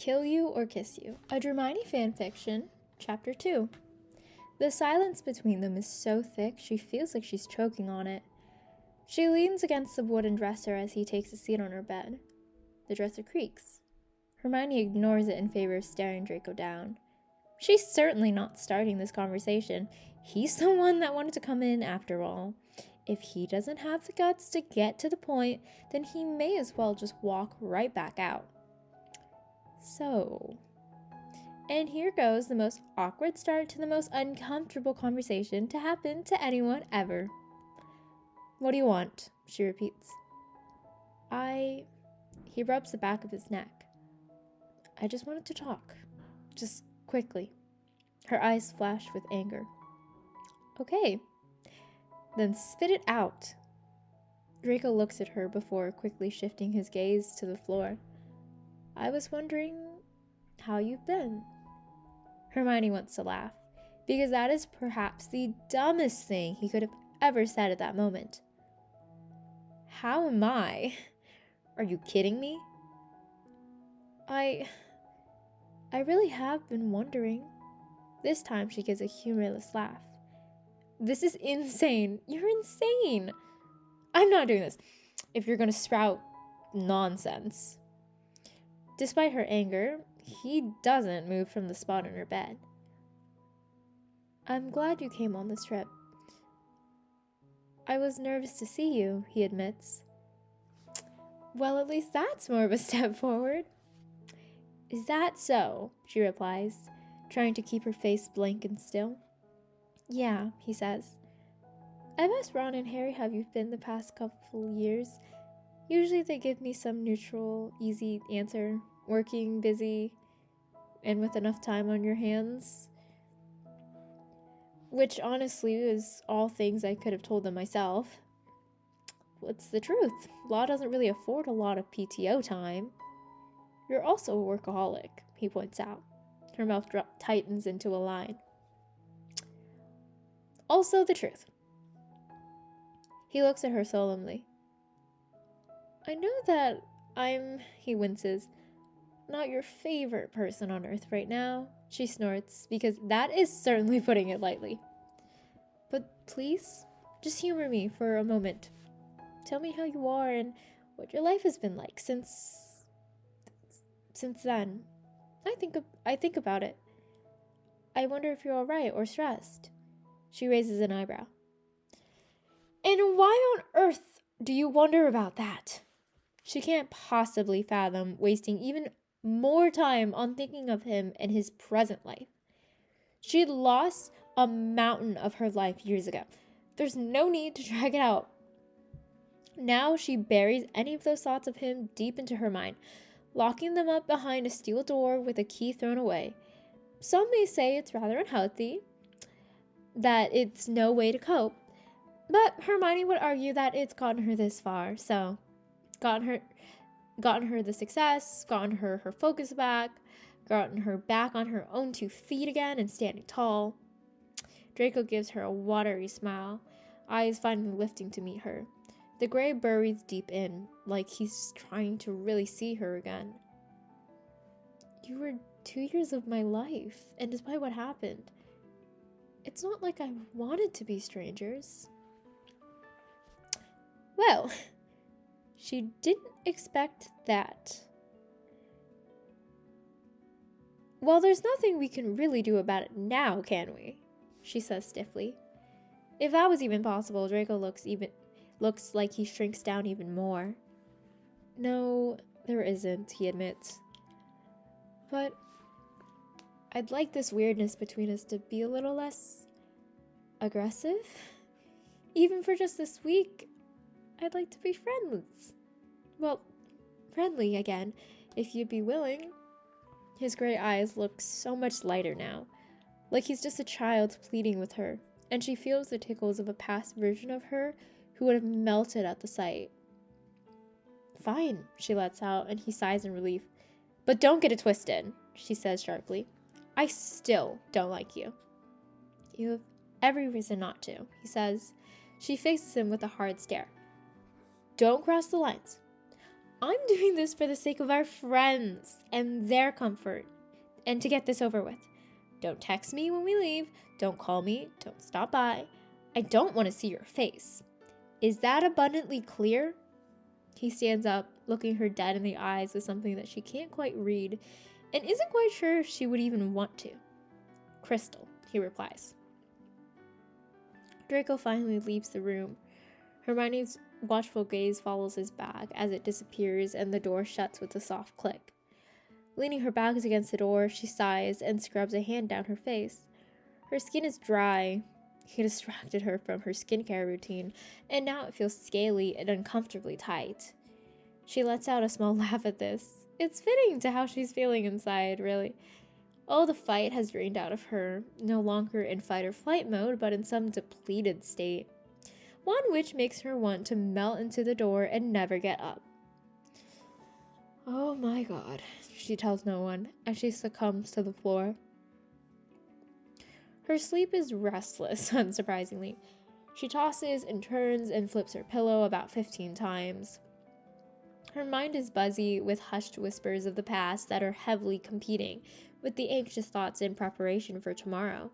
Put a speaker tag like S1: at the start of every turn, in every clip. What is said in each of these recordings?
S1: Kill You or Kiss You, a Dramione fanfiction, Chapter 2. The silence between them is so thick she feels like she's choking on it. She leans against the wooden dresser as he takes a seat on her bed. The dresser creaks. Hermione ignores it in favor of staring Draco down. She's certainly not starting this conversation. He's the one that wanted to come in after all. If he doesn't have the guts to get to the point, then he may as well just walk right back out. So, and here goes the most awkward start to the most uncomfortable conversation to happen to anyone ever. What do you want? She repeats. He rubs the back of his neck. I just wanted to talk. Just quickly. Her eyes flash with anger. Okay. Then spit it out. Draco looks at her before quickly shifting his gaze to the floor. I was wondering how you've been. Hermione wants to laugh, because that is perhaps the dumbest thing he could have ever said at that moment. How am I? Are you kidding me? I really have been wondering. This time she gives a humorless laugh. This is insane. You're insane. I'm not doing this if you're going to sprout nonsense. Despite her anger, he doesn't move from the spot on her bed. I'm glad you came on this trip. I was nervous to see you, he admits. Well, at least that's more of a step forward. Is that so? She replies, trying to keep her face blank and still. Yeah, he says. I've asked Ron and Harry how you've been the past couple years. Usually they give me some neutral, easy answer. Working, busy, and with enough time on your hands. Which honestly is all things I could have told them myself. What's the truth? Law doesn't really afford a lot of PTO time. You're also a workaholic, he points out. Her mouth tightens into a line. Also the truth. He looks at her solemnly. I know that he winces, not your favorite person on earth right now, she snorts, because that is certainly putting it lightly. But please, just humor me for a moment. Tell me how you are and what your life has been like since then. I think about it. I wonder if you're all right or stressed. She raises an eyebrow. And why on earth do you wonder about that? She can't possibly fathom wasting even more time on thinking of him and his present life. She had lost a mountain of her life years ago. There's no need to drag it out. Now she buries any of those thoughts of him deep into her mind, locking them up behind a steel door with a key thrown away. Some may say it's rather unhealthy, that it's no way to cope, but Hermione would argue that it's gotten her this far, so gotten her the success, gotten her focus back, gotten her back on her own 2 feet again and standing tall. Draco gives her a watery smile, eyes finally lifting to meet her. The gray buries deep in, like he's trying to really see her again. You were 2 years of my life, and despite what happened, it's not like I wanted to be strangers. Well, she didn't expect that. Well, there's nothing we can really do about it now, can we? She says stiffly. If that was even possible, Draco looks like he shrinks down even more. No, there isn't, he admits. But I'd like this weirdness between us to be a little less aggressive. Even for just this week, I'd like to be friends. Well, friendly again, if you'd be willing. His gray eyes look so much lighter now, like he's just a child pleading with her, and she feels the tickles of a past version of her who would have melted at the sight. Fine, she lets out, and he sighs in relief. But don't get it twisted, she says sharply. I still don't like you. You have every reason not to, he says. She faces him with a hard stare. Don't cross the lines. I'm doing this for the sake of our friends and their comfort, and to get this over with. Don't text me when we leave. Don't call me. Don't stop by. I don't want to see your face. Is that abundantly clear? He stands up, looking her dead in the eyes with something that she can't quite read, and isn't quite sure if she would even want to. Crystal, he replies. Draco finally leaves the room. Hermione's watchful gaze follows his back as it disappears and the door shuts with a soft click. Leaning her back against the door, she sighs and scrubs a hand down her face. Her skin is dry. He distracted her from her skincare routine, and now it feels scaly and uncomfortably tight. She lets out a small laugh at this. It's fitting to how she's feeling inside, really. All the fight has drained out of her, no longer in fight or flight mode, but in some depleted state. One which makes her want to melt into the door and never get up. Oh my god, she tells no one as she succumbs to the floor. Her sleep is restless, unsurprisingly. She tosses and turns and flips her pillow about 15 times. Her mind is buzzy with hushed whispers of the past that are heavily competing with the anxious thoughts in preparation for tomorrow.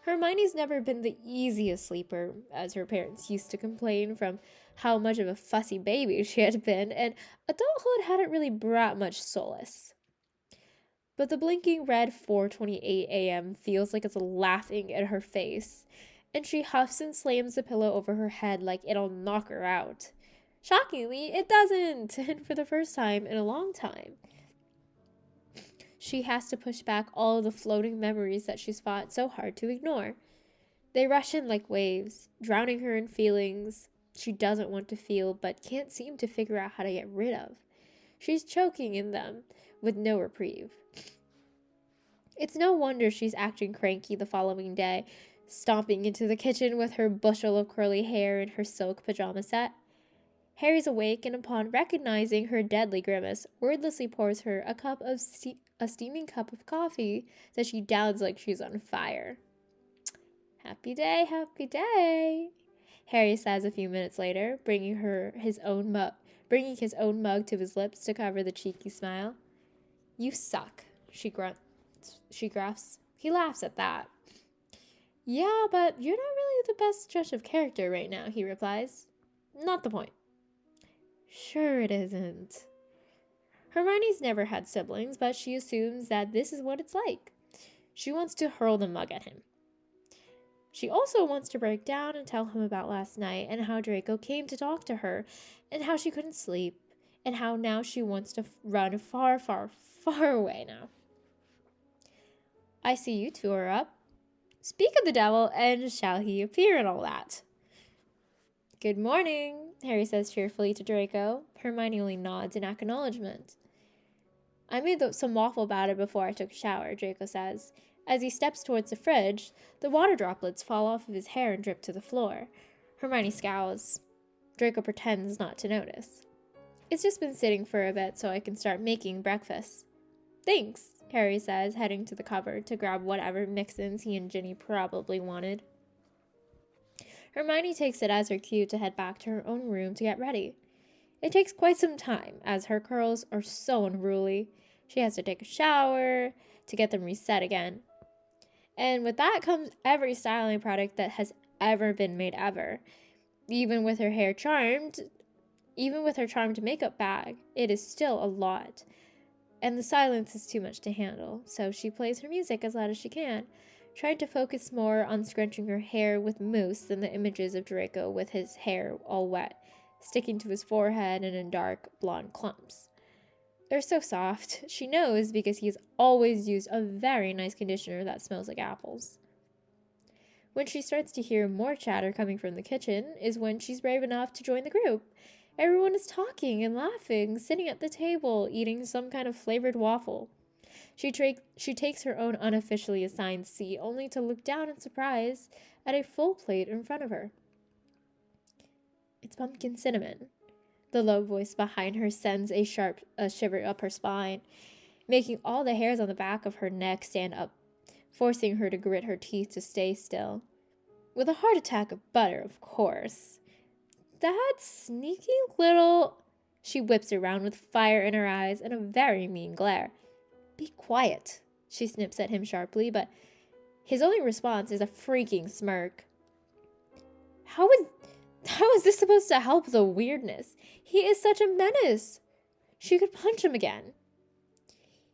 S1: Hermione's never been the easiest sleeper, as her parents used to complain from how much of a fussy baby she had been, and adulthood hadn't really brought much solace. But the blinking red 4:28 a.m. feels like it's laughing at her face, and she huffs and slams the pillow over her head like it'll knock her out. Shockingly, it doesn't, and for the first time in a long time. She has to push back all of the floating memories that she's fought so hard to ignore. They rush in like waves, drowning her in feelings she doesn't want to feel but can't seem to figure out how to get rid of. She's choking in them with no reprieve. It's no wonder she's acting cranky the following day, stomping into the kitchen with her bushel of curly hair and her silk pajama set. Harry's awake, and upon recognizing her deadly grimace, wordlessly pours her a steaming cup of coffee that she downs like she's on fire. Happy day, Harry says a few minutes later, bringing his own mug to his lips to cover the cheeky smile. You suck, she gruffs. He laughs at that. Yeah, but you're not really the best judge of character right now, he replies. Not the point. Sure it isn't. Hermione's never had siblings, but she assumes that this is what it's like. She wants to hurl the mug at him. She also wants to break down and tell him about last night and how Draco came to talk to her and how she couldn't sleep and how now she wants to run far, far, far away now. I see you two are up. Speak of the devil, and shall he appear and all that? Good morning, Harry says cheerfully to Draco. Hermione only nods in acknowledgement. I made some waffle batter before I took a shower, Draco says. As he steps towards the fridge, the water droplets fall off of his hair and drip to the floor. Hermione scowls. Draco pretends not to notice. It's just been sitting for a bit so I can start making breakfast. Thanks, Harry says, heading to the cupboard to grab whatever mix-ins he and Ginny probably wanted. Hermione takes it as her cue to head back to her own room to get ready. It takes quite some time, as her curls are so unruly. She has to take a shower to get them reset again. And with that comes every styling product that has ever been made ever. Even with her charmed makeup bag, it is still a lot. And the silence is too much to handle, so she plays her music as loud as she can, trying to focus more on scrunching her hair with mousse than the images of Draco with his hair all wet, sticking to his forehead and in dark blonde clumps. They're so soft, she knows, because he's always used a very nice conditioner that smells like apples. When she starts to hear more chatter coming from the kitchen is when she's brave enough to join the group. Everyone is talking and laughing, sitting at the table, eating some kind of flavored waffle. She takes her own unofficially assigned seat, only to look down in surprise at a full plate in front of her. It's pumpkin cinnamon. The low voice behind her sends a sharp shiver up her spine, making all the hairs on the back of her neck stand up, forcing her to grit her teeth to stay still. With a heart attack of butter, of course. That sneaky little... She whips around with fire in her eyes and a very mean glare. Be quiet, she snips at him sharply, but his only response is a freaking smirk. How is this supposed to help the weirdness? He is such a menace. She could punch him again.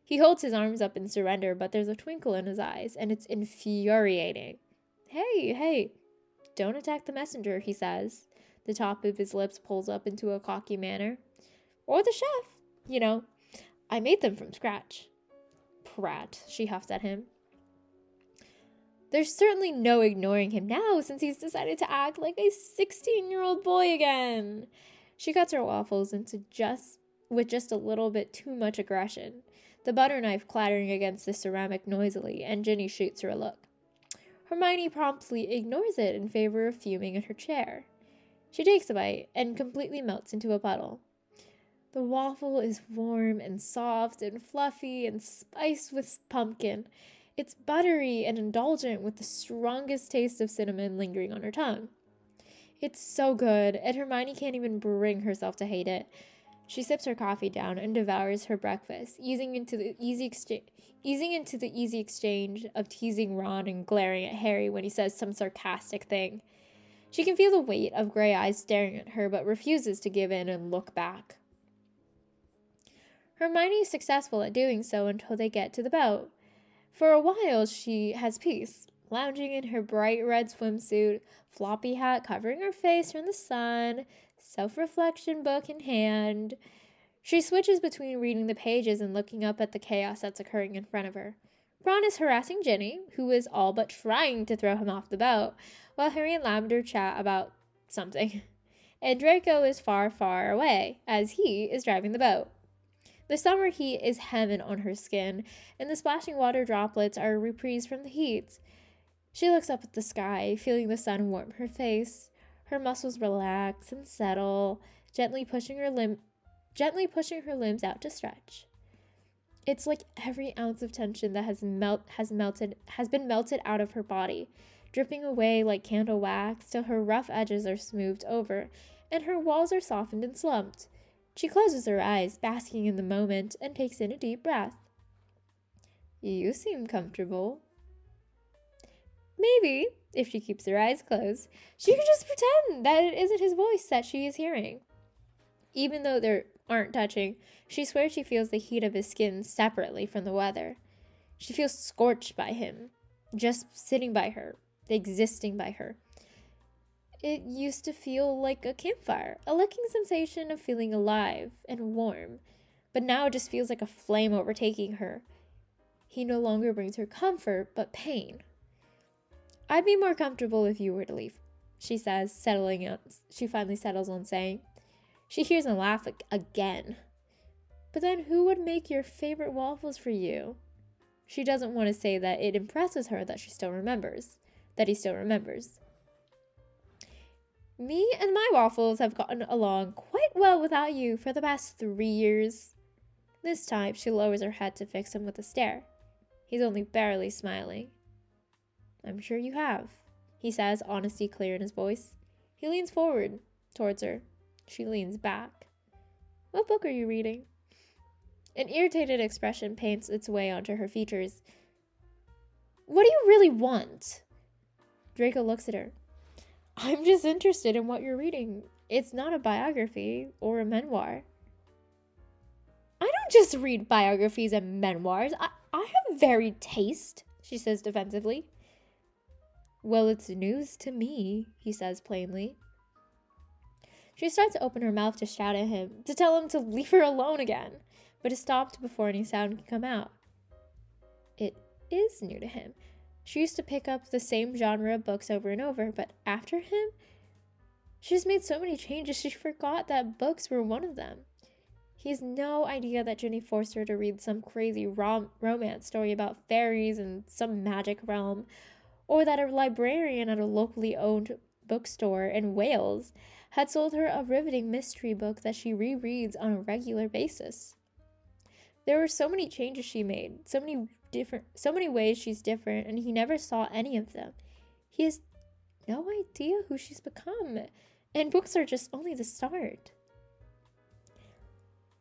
S1: He holds his arms up in surrender, but there's a twinkle in his eyes, and it's infuriating. Hey, don't attack the messenger, he says. The top of his lips pulls up into a cocky manner. Or the chef. You know, I made them from scratch. Prat, she huffs at him. There's certainly no ignoring him now since he's decided to act like a 16-year-old boy again. She cuts her waffles with just a little bit too much aggression, the butter knife clattering against the ceramic noisily, and Ginny shoots her a look. Hermione promptly ignores it in favor of fuming in her chair. She takes a bite and completely melts into a puddle. The waffle is warm and soft and fluffy and spiced with pumpkin. It's buttery and indulgent with the strongest taste of cinnamon lingering on her tongue. It's so good, and Hermione can't even bring herself to hate it. She sips her coffee down and devours her breakfast, easing into the easy exchange of teasing Ron and glaring at Harry when he says some sarcastic thing. She can feel the weight of gray eyes staring at her, but refuses to give in and look back. Hermione is successful at doing so until they get to the boat. For a while, she has peace, lounging in her bright red swimsuit, floppy hat covering her face from the sun, self-reflection book in hand. She switches between reading the pages and looking up at the chaos that's occurring in front of her. Ron is harassing Ginny, who is all but trying to throw him off the boat, while Harry and Lavender chat about something. And Draco is far, far away, as he is driving the boat. The summer heat is heaven on her skin, and the splashing water droplets are a reprise from the heat. She looks up at the sky, feeling the sun warm her face. Her muscles relax and settle, gently pushing her limbs out to stretch. It's like every ounce of tension that has been melted out of her body, dripping away like candle wax till her rough edges are smoothed over, and her walls are softened and slumped. She closes her eyes, basking in the moment, and takes in a deep breath. You seem comfortable. Maybe, if she keeps her eyes closed, she could just pretend that it isn't his voice that she is hearing. Even though they aren't touching, she swears she feels the heat of his skin separately from the weather. She feels scorched by him, just sitting by her, existing by her. It used to feel like a campfire, a licking sensation of feeling alive and warm, but now it just feels like a flame overtaking her. He no longer brings her comfort, but pain. I'd be more comfortable if you were to leave, she says, she finally settles on saying. She hears him laugh again. But then who would make your favorite waffles for you? She doesn't want to say that it impresses her that he still remembers. Me and my waffles have gotten along quite well without you for the past 3 years. This time, she lowers her head to fix him with a stare. He's only barely smiling. I'm sure you have, he says, honesty clear in his voice. He leans forward towards her. She leans back. What book are you reading? An irritated expression paints its way onto her features. What do you really want? Draco looks at her. I'm just interested in what you're reading. It's not a biography or a memoir. I don't just read biographies and memoirs. I have varied taste, she says defensively. Well, it's news to me, he says plainly. She starts to open her mouth to shout at him, to tell him to leave her alone again, but is stopped before any sound can come out. It is new to him. She used to pick up the same genre of books over and over, but after him, she's made so many changes she forgot that books were one of them. He has no idea that Ginny forced her to read some crazy romance story about fairies in some magic realm, or that a librarian at a locally owned bookstore in Wales had sold her a riveting mystery book that she rereads on a regular basis. There were so many changes she made, so many ways she's different, and he never saw any of them. He has no idea who she's become, and books are just only the start.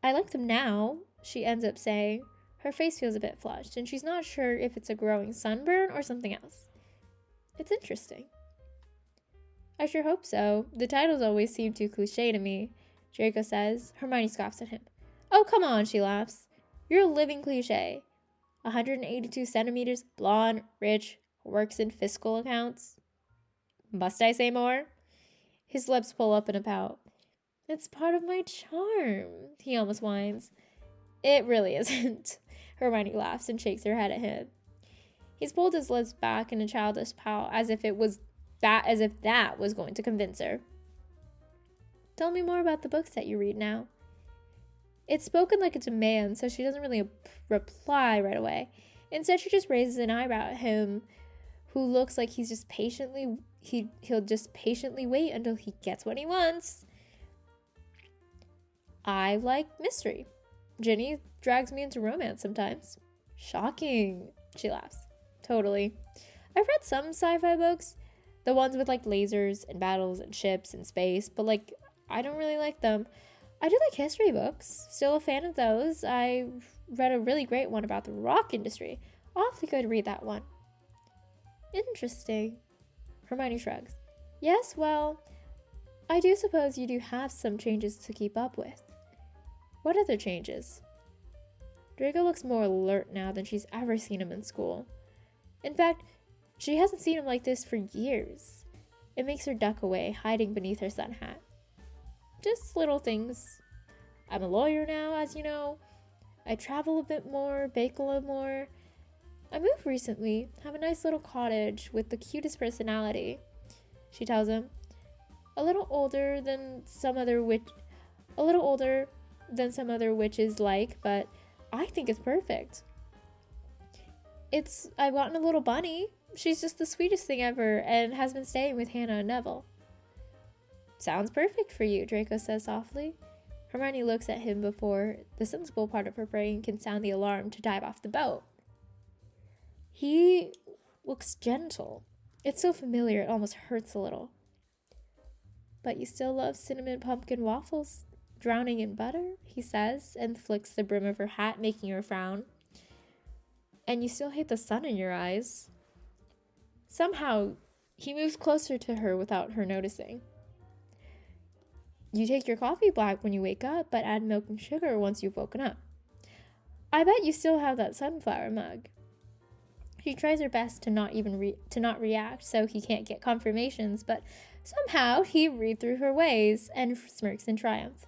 S1: I like them now, she ends up saying. Her face feels a bit flushed, and she's not sure if it's a growing sunburn or something else. It's interesting. I sure hope so. The titles always seem too cliche to me, Draco says. Hermione scoffs at him. Oh, come on, she laughs. You're a living cliche. 182 centimeters, blonde, rich, works in fiscal accounts. Must I say more? His lips pull up in a pout. It's part of my charm, he almost whines. It really isn't. Hermione laughs and shakes her head at him. He's pulled his lips back in a childish pout as if that was going to convince her. Tell me more about the books that you read now. It's spoken like a demand, so she doesn't really reply right away. Instead, she just raises an eyebrow at him, who looks like he'll just patiently wait until he gets what he wants. I like mystery. Ginny drags me into romance sometimes. Shocking, she laughs. Totally. I've read some sci-fi books, the ones with like lasers and battles and ships and space, but like I don't really like them. I do like history books. Still a fan of those. I read a really great one about the rock industry. Awfully good, read that one. Interesting. Hermione shrugs. Yes, well, I do suppose you do have some changes to keep up with. What other changes? Draco looks more alert now than she's ever seen him in school. In fact, she hasn't seen him like this for years. It makes her duck away, hiding beneath her sun hat. Just little things. I'm a lawyer now, as you know. I travel a bit more, bake a little more. I moved recently, have a nice little cottage with the cutest personality, she tells him. A little older than some other witches like, but I think it's perfect. I've gotten a little bunny. She's just the sweetest thing ever and has been staying with Hannah and Neville. Sounds perfect for you, Draco says softly. Hermione looks at him before the sensible part of her brain can sound the alarm to dive off the boat. He looks gentle. It's so familiar it almost hurts a little. But you still love cinnamon pumpkin waffles drowning in butter, he says, and flicks the brim of her hat, making her frown. And you still hate the sun in your eyes. Somehow, he moves closer to her without her noticing. You take your coffee black when you wake up, but add milk and sugar once you've woken up. I bet you still have that sunflower mug. She tries her best to not react, so he can't get confirmations, but somehow he read through her ways and smirks in triumph.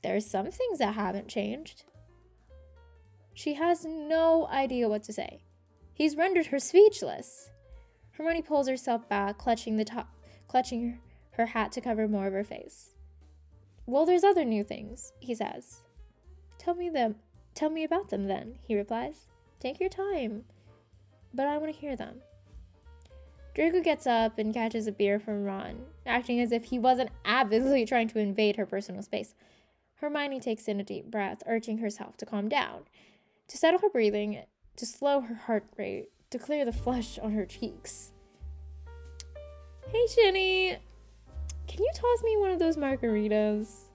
S1: There's some things that haven't changed. She has no idea what to say. He's rendered her speechless. Hermione pulls herself back, clutching her hat to cover more of her face. Well, there's other new things, he says. Tell me about them then, he replies. Take your time, but I want to hear them. Draco gets up and catches a beer from Ron, acting as if he wasn't avidly trying to invade her personal space. Hermione takes in a deep breath, urging herself to calm down, to settle her breathing, to slow her heart rate, to clear the flush on her cheeks. Hey, Ginny! Can you toss me one of those margaritas?